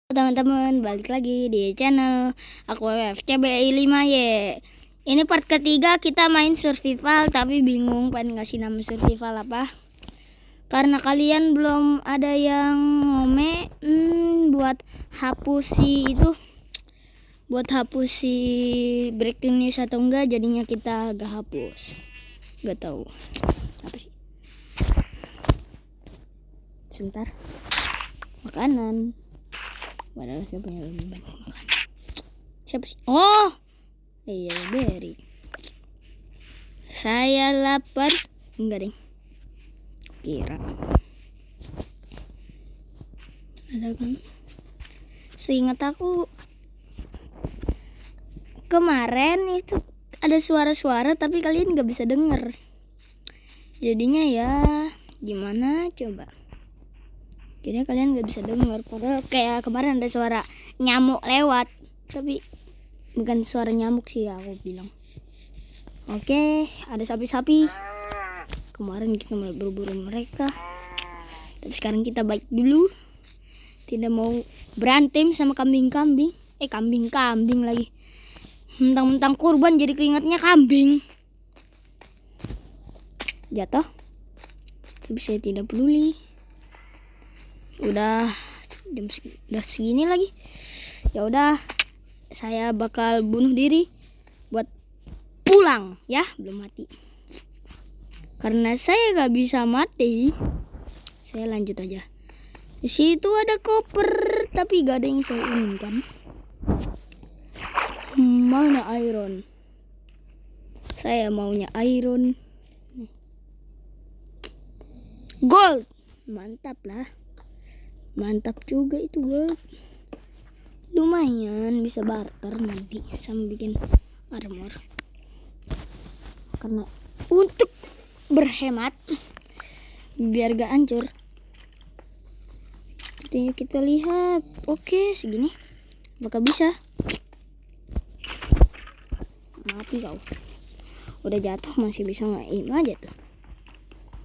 Teman-teman, balik lagi di channel aku FCBI5Y. Ini part ketiga kita main survival, tapi bingung pengen ngasih nama survival apa. Karena kalian belum ada yang ngome buat hapus si breaking news atau enggak, jadinya kita gak hapus. Gak tahu apa sih. Sebentar. Makanan. Padahal saya punya lebih banyak makan. Siapa sih? Oh, iya Berry. Saya lapar. Enggak deh. Kira. Ada kan? Seingat aku kemarin itu ada suara-suara tapi kalian nggak bisa denger. Jadinya ya gimana coba? Jadi kalian nggak bisa dengar. Padahal kayak kemarin ada suara nyamuk lewat, tapi bukan suara nyamuk sih aku bilang. Oke, ada sapi-sapi. Kemarin kita malah berburu mereka. Tapi sekarang kita baik dulu. Tidak mau berantem sama kambing-kambing. Kambing-kambing lagi. Mentang-mentang kurban jadi keingetnya kambing. Jatuh. Tapi saya tidak peduli. Udah segini lagi. Ya udah, saya bakal bunuh diri buat pulang ya, belum mati. Karena saya gak bisa mati, saya lanjut aja. Di situ ada koper, tapi gak ada yang saya inginkan. Mana iron? Saya maunya iron. Gold, mantap lah. Mantap juga itu, gold. Lumayan bisa barter nanti sama bikin armor. Karena untuk berhemat biar gak hancur. Kita lihat. Oke, segini. Apakah bisa? Mati kau. Udah jatuh masih bisa ngaim aja tuh.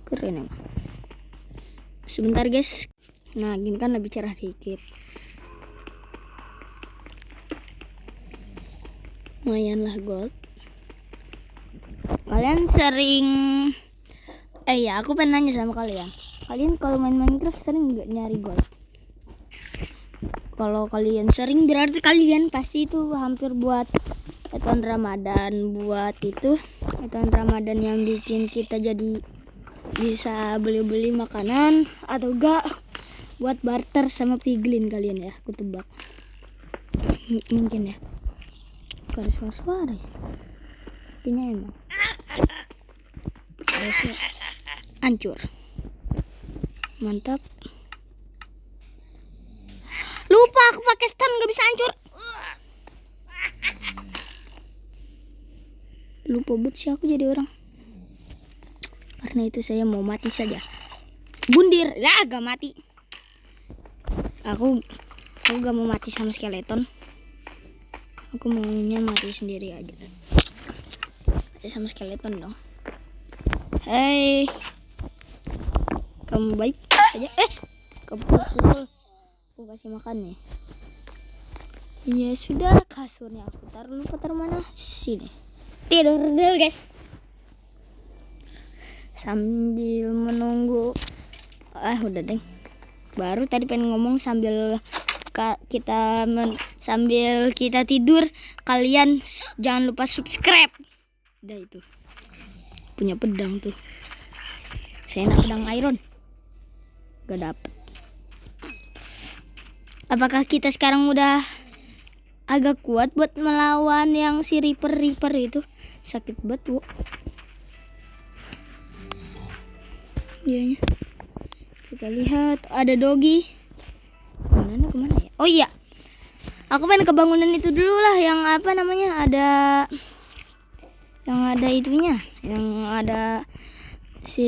Keren emang. Sebentar guys. Nah, gini kan lebih cerah dikit. Lumayan lah gold. Kalian sering aku pengen nanya sama kalian. Kalian kalau main Minecraft sering nggak nyari gold? Kalau kalian sering berarti kalian pasti itu hampir buat eton Ramadan. Buat itu eton Ramadan yang bikin kita jadi bisa beli-beli makanan atau enggak buat barter sama piglin kalian ya, aku tebak. Mungkin ya. Gak ada suara-suara ya. Kayaknya emang. Ada suara. Hancur. Mantap. Lupa aku pakai stun gak bisa hancur. Lupa bet sih aku jadi orang. Karena itu saya mau mati saja. Bundir, ya gak mati. Aku gak mau mati sama skeleton. Aku maunya mati sendiri aja. Mati sama skeleton dong. Hei, kamu baik saja. Kepukul. Aku kasih makan nih. Ya sudah, kasurnya aku taruh mana? Sini. Tidur dulu guys. Sambil menunggu. Udah deh. Baru tadi pengen ngomong sambil kita tidur, kalian jangan lupa subscribe. Udah itu. Punya pedang tuh. Saya enak pedang iron. Gak dapet. Apakah kita sekarang udah agak kuat buat melawan yang si Reaper itu? Sakit banget, Bu. Dianya. Kita lihat ada doggy. Kemana ya? Oh iya, aku pengen ke bangunan itu dulu lah, yang apa namanya, yang ada itunya, yang ada si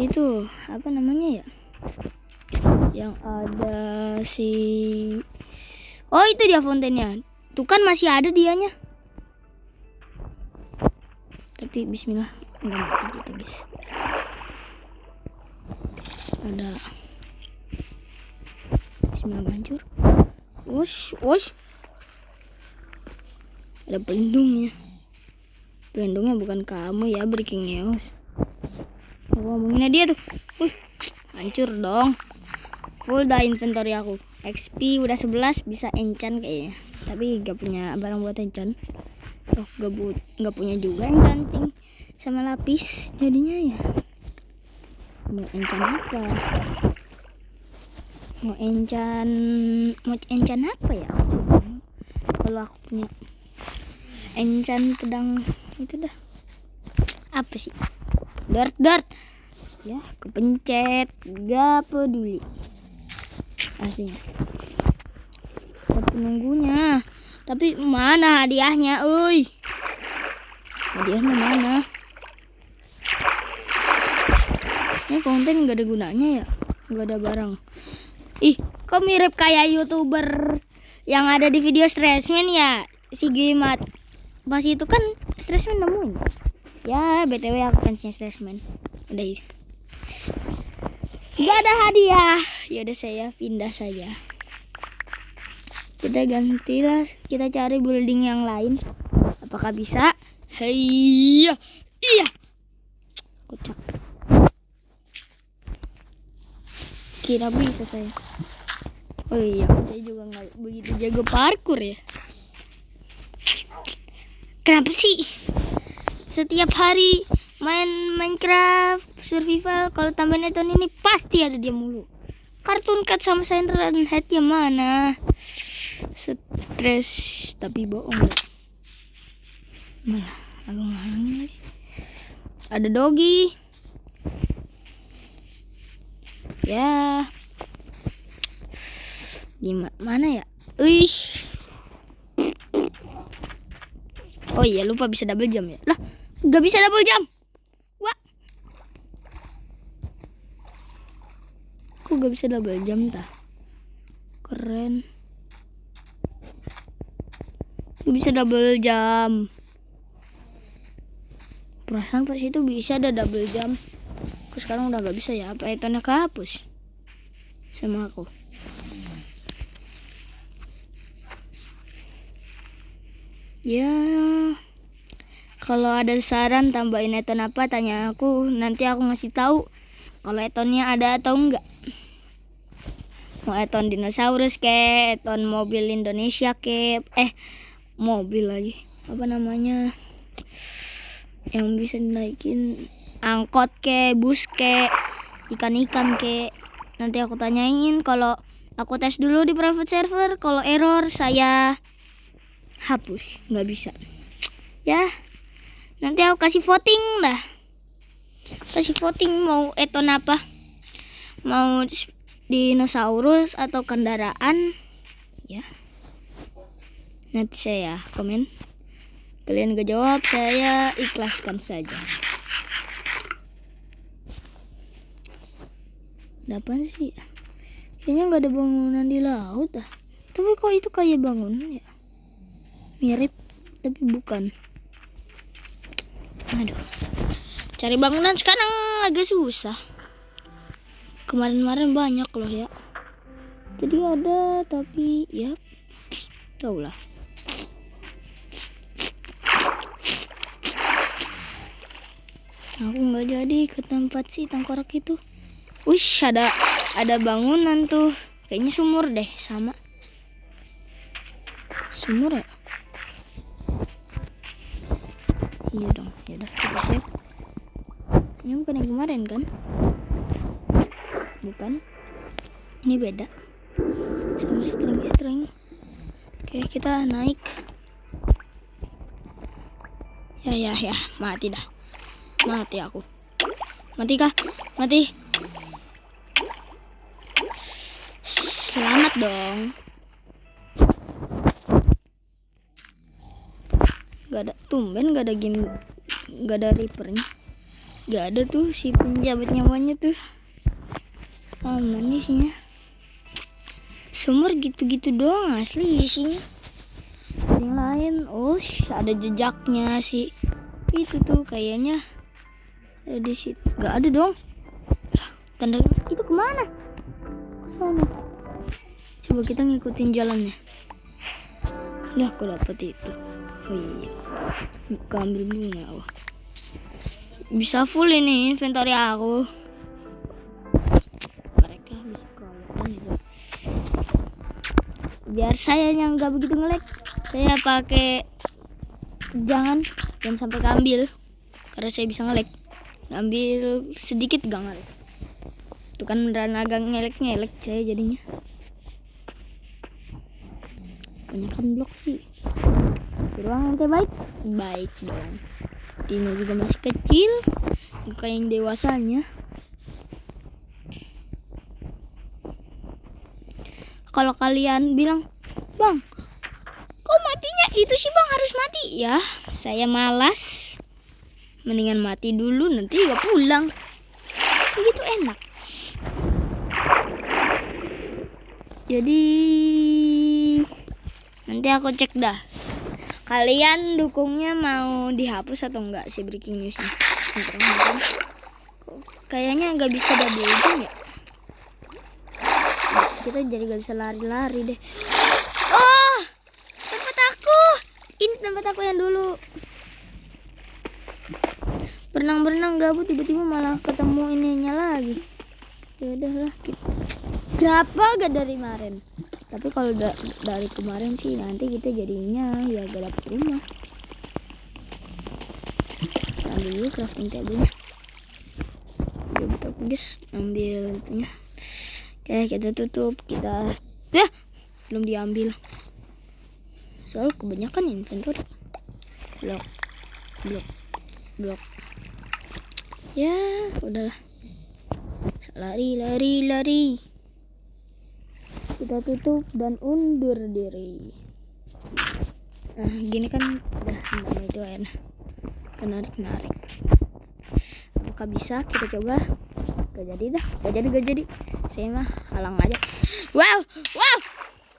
itu apa namanya ya, yang ada si itu dia fountainnya. Tuh kan masih ada dianya. Tapi bismillah, enggak mati kita guys. Ada bismillah hancur. Wush, wush. Ada pelindungnya. Pelindungnya bukan kamu ya, Breaking News. Ngomonginnya dia tuh. Hancur dong. Full dah inventory aku. XP udah 11, bisa enchant kayaknya. Tapi gak punya barang buat enchant. Oh, gak punya juga enchanting sama lapis. Jadinya ya mau enchant apa? Mau enchant apa ya? Kalau aku punya enchant pedang itu dah. Apa sih? Dart. Ya, kepencet. Gak peduli. Aslinya. Penunggunya. Tapi mana hadiahnya? Oi. Hadiahnya mana? Ini konten gak ada gunanya ya? Gak ada barang. Ih, kok mirip kayak YouTuber yang ada di video Stressman ya? Si Gimat. Pas itu kan Stressman nemuin. Ya, BTW aku fansnya Stressman. Udah ya. Gak ada hadiah. Ya udah saya pindah saja. Kita gantilah, kita cari building yang lain. Apakah bisa? Iya. Kocak. Kira bisa saya. Oh iya, saya juga nggak begitu jago parkour ya. Kenapa sih setiap hari main Minecraft survival kalau tambahin Eton ini pasti ada dia mulu? Cartoon Cat sama Siren Head yang mana? Stres tapi bohong. Malah aku ngalangin lagi. Ada doggy. Ya. Gimana ya? Oh iya, lupa bisa double jump ya. Lah, gak bisa double jump. Wah. Kok gak bisa double jump tah? Keren. Gak bisa double jump. Perasaan pas itu bisa ada double jump. Aku sekarang udah gak bisa ya. Apa itemnya kehapus sama aku? Ya, kalau ada saran tambahin eton apa, tanya aku. Nanti aku ngasih tahu kalau etonnya ada atau enggak. Mau eton dinosaurus ke, eton mobil Indonesia ke, mobil lagi. Apa namanya? Yang bisa dinaikin, angkot ke, bus ke, ikan-ikan ke. Nanti aku tanyain. Kalau aku tes dulu di private server, kalau error saya hapus, nggak bisa ya. Nanti aku kasih voting dah, kasih voting mau eton apa, mau dinosaurus atau kendaraan ya. Nanti saya komen, kalian gak jawab saya ikhlaskan saja. Ada apaan sih? Kayaknya nggak ada bangunan di laut dah. Tapi kok itu kayak bangunan ya? Mirip tapi bukan. Aduh, cari bangunan sekarang agak susah. Kemarin-kemarin banyak loh ya. Tadi ada tapi ya tau lah. Aku nggak jadi ke tempat si tengkorak itu. Wish, ada bangunan tuh. Kayaknya sumur deh, sama sumur ya. Iya dong, yaudah kita cek. Ini bukan yang kemarin kan? Bukan. Ini beda. Sama string. Oke, kita naik. Ya, mati dah. Mati aku. Mati kah? Mati. Selamat dong. Gak ada, tumben gak ada game, gak ada reapernya. Gak ada tuh si penjabat nyawanya tuh. Oh, manisnya. Sumur gitu-gitu doang asli isinya. Yang lain, oh ada jejaknya sih. Itu tuh kayaknya ada di situ. Gak ada dong. Lah, tanda itu kemana? Ke sana. Coba kita ngikutin jalannya. Nah, aku dapet itu. Oh iya, ambil bunga. Oh. Bisa full ini inventory aku. Mereka bisa kelewatan itu. Biar saya yang nggak begitu nge-lag, saya pakai jangan sampai keambil, karena saya bisa nge-lag. Ngambil sedikit gak nge-lag. Itu kan beneran agak ngelek saya jadinya. Banyakan blok sih. Ruang yang terbaik, baik dong. Ini juga masih kecil, gak kayak yang dewasanya. Kalau kalian bilang, Bang, kok matinya itu sih Bang, harus mati? Ya, saya malas. Mendingan mati dulu, nanti juga pulang. Begitu enak. Jadi nanti aku cek dah. Kalian dukungnya mau dihapus atau enggak sih breaking newsnya? Kayaknya nggak bisa double jump ya. Kita jadi gak bisa lari-lari deh. Oh, tempat aku. Ini tempat aku yang dulu. Berenang gabut, tiba-tiba malah ketemu ininya lagi. Ya udahlah, berapa gak dari kemarin. Tapi kalau dari kemarin sih nanti kita jadinya ya gak dapet rumah. Ambil dulu crafting table-nya. Udah betul guys, ambil itunya. Oke, kita tutup, kita belum diambil. Soal kebanyakan inventory. Blok. Ya, udahlah. Lari. Kita tutup dan undur diri. Nah, gini kan udah itu enak. Menarik. Apakah bisa? Kita coba. Gak jadi. Saya mah halang aja. Wow.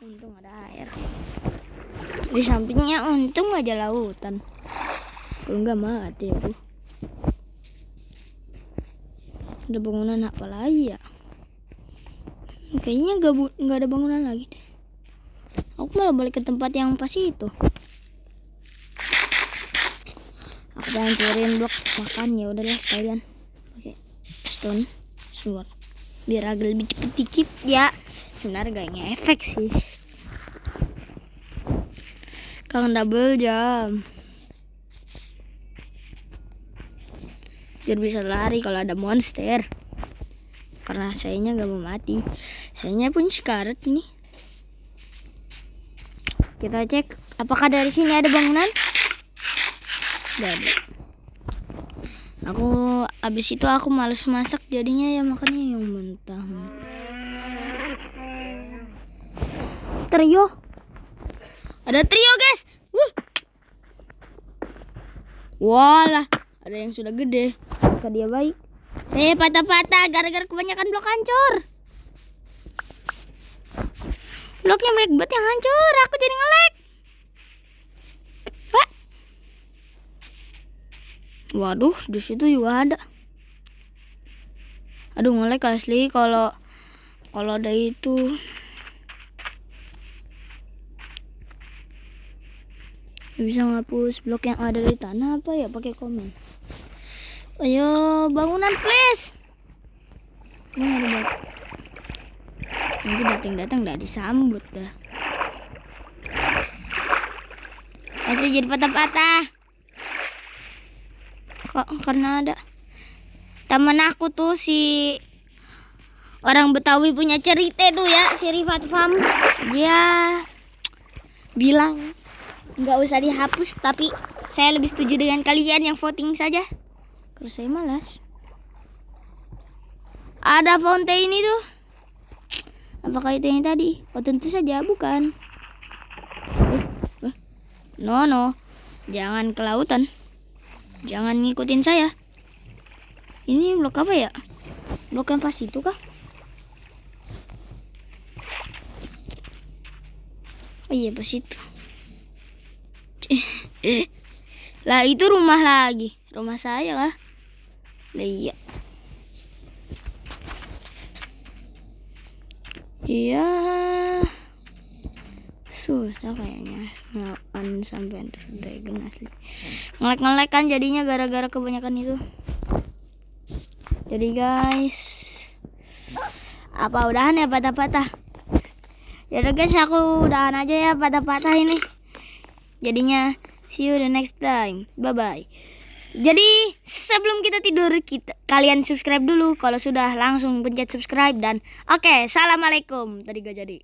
Untung ada air. Di sampingnya untung aja lautan. Kalau enggak mati aku. Ada bangunan apa lagi ya? Kayaknya nggak ada bangunan lagi deh. Aku malah balik ke tempat yang pas itu. Aku hancurin blok makan, ya udahlah sekalian. Oke, stone sword. Biar agak lebih cepet dikit ya. Sebenarnya gak ngefek sih. Kangen double jump. Biar bisa lari kalau ada monster. Karena sayanya gak mau mati. Sayanya pun sekarat nih. Kita cek apakah dari sini ada bangunan. Gak ada. Aku abis itu aku males masak, jadinya ya makannya yang mentah. Trio. Ada trio guys. Walah, ada yang sudah gede. Apakah dia baik? Saya patah-patah gara-gara kebanyakan blok hancur. Bloknya banyak banget yang hancur. Aku jadi nge-lag. Waduh, di situ juga ada. Aduh, nge-lag asli kalau ada itu. Bisa ngapus blok yang ada di tanah apa ya pakai komen. Ayo bangunan please. Ini ada blok. Nanti datang gak disambut dah. Masih jadi patah-patah. Kok karena ada teman aku tuh si orang Betawi punya cerita tuh ya, si Rifat Fam. Dia bilang nggak usah dihapus, tapi saya lebih setuju dengan kalian yang voting saja. Kalau saya malas. Ada fountain itu. Apakah itu yang tadi? Oh tentu saja bukan. No, jangan ke lautan. Jangan ngikutin saya. Ini blok apa ya? Blok yang pas itu kah? Oh iya pas itu. Lah itu rumah lagi. Rumah saya kah? Lah iya. Iya, susah kayaknya melakukan sampai Ender Dragon asli. Ngelek kan jadinya gara-gara kebanyakan itu. Jadi guys, apa udahan ya patah-patah? Ya udah guys, aku udahan aja ya patah-patah ini. Jadinya see you the next time. Bye bye. Jadi sebelum kita tidur, kalian subscribe dulu. Kalau sudah langsung pencet subscribe dan oke, assalamualaikum. Tadi gak jadi.